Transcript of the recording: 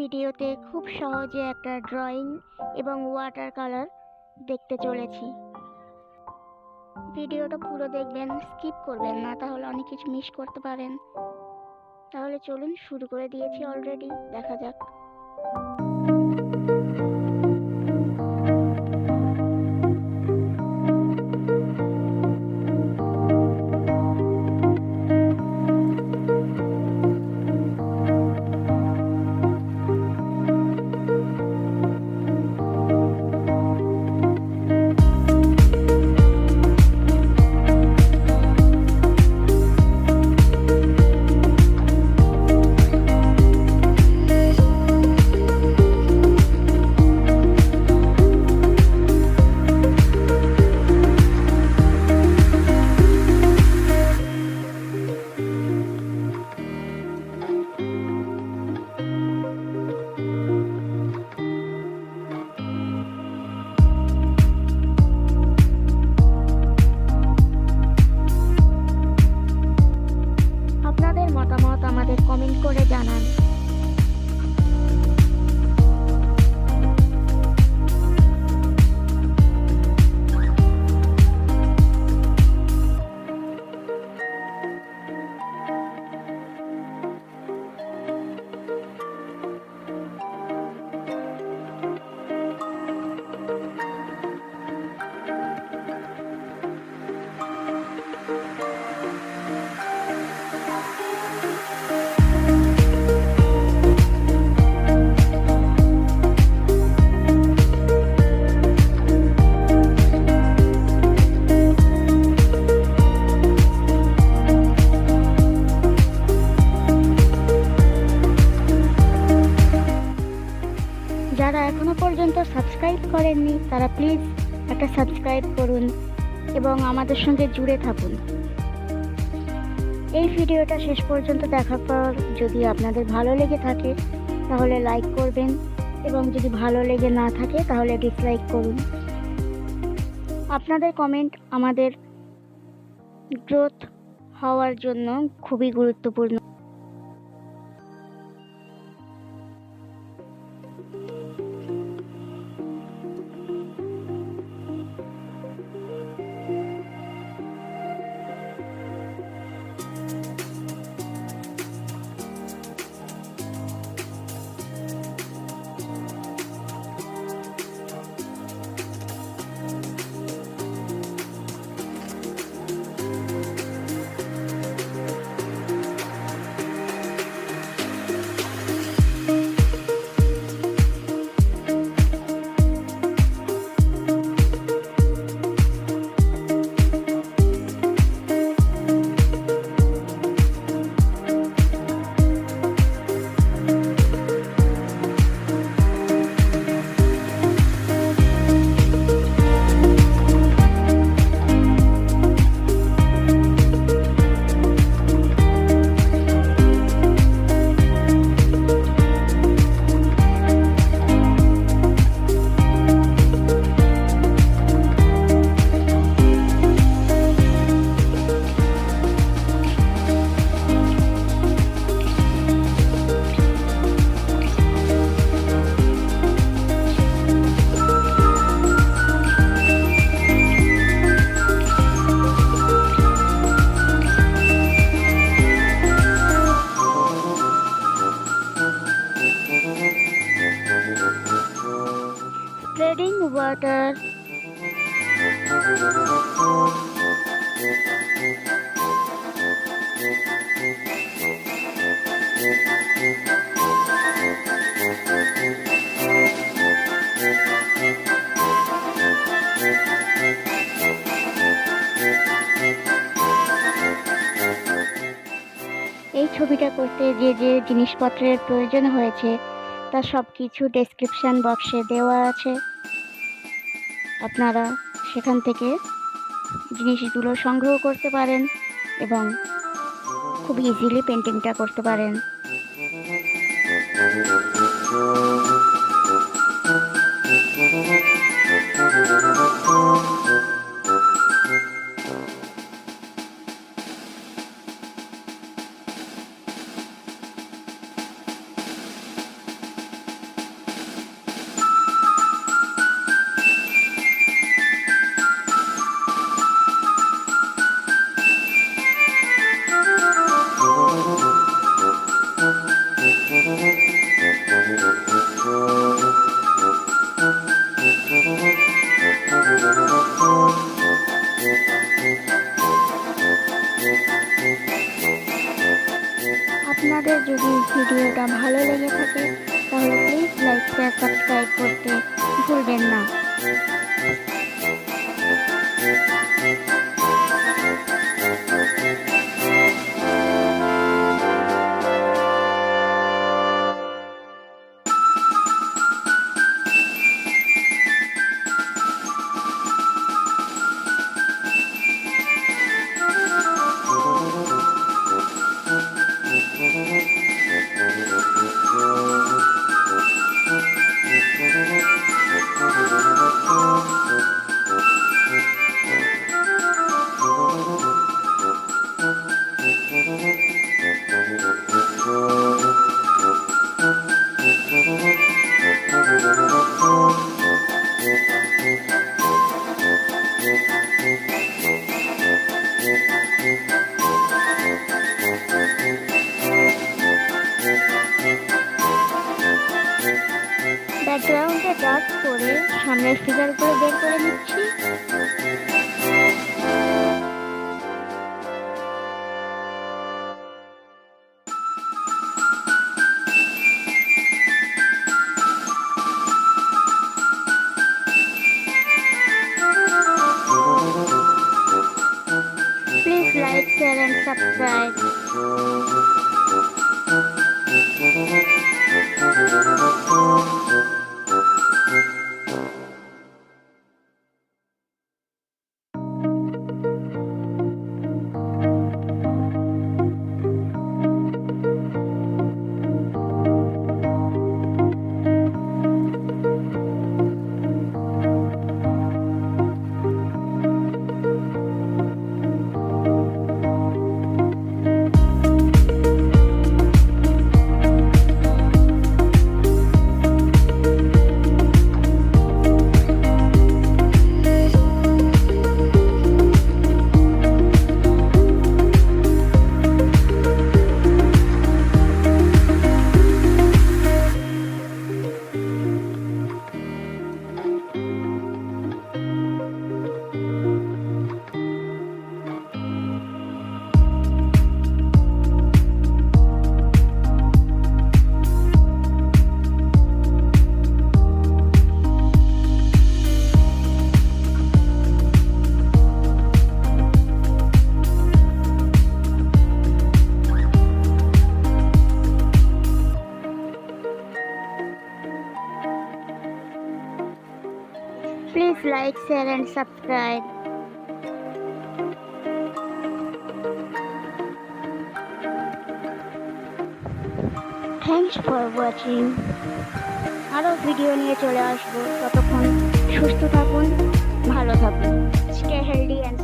ভিডিওতে খুব সহজে একটা ড্রয়িং এবং ওয়াটার কালার দেখতে চলেছি। ভিডিওটা পুরো দেখবেন, স্কিপ করবেন না, তাহলে অনেক কিছু মিস করতে পারেন। তাহলে চলুন, শুরু করে দিয়েছি অলরেডি, দেখা যাক। আপনাদের মতামত আমাদের কমেন্ট করে জানান। যারা এখনো পর্যন্ত সাবস্ক্রাইব করেননি তারা প্লিজ একটা সাবস্ক্রাইব করুন এবং আমাদের সঙ্গে জুড়ে থাকুন। এই ভিডিওটা শেষ পর্যন্ত দেখার পর যদি আপনাদের ভালো লেগে থাকে তাহলে লাইক করবেন, এবং যদি ভালো লেগে না থাকে তাহলে ডিসলাইক করুন। আপনাদের কমেন্ট আমাদের গ্রোথ হওয়ার জন্য খুবই গুরুত্বপূর্ণ। Spreading water. এই ছবিটা করতে যে যে জিনিসপত্রের প্রয়োজন হয়েছে তা সব কিছু ডেসক্রিপশন বক্সে দেওয়া আছে। আপনারা সেখান থেকে জিনিসগুলো সংগ্রহ করতে পারেন এবং খুব ইজিলি পেন্টিংটা করতে পারেন। আপনাদের যদি ভিডিওটা ভালো লেগে থাকে তাহলে প্লিজ লাইক শেয়ার সাবস্ক্রাইব করতে ভুলবেন না। ব্যাকগ্রাউন্ডে ডার্ক করে সামনের ফিগারগুলো বের করে নিচ্ছি। Please like share and subscribe. Please like, share and subscribe. Thanks for watching. আরো ভিডিও নিয়ে চলে আসবো, ততক্ষণ সুস্থ থাকুন, ভালো থাকুন। Stay healthy and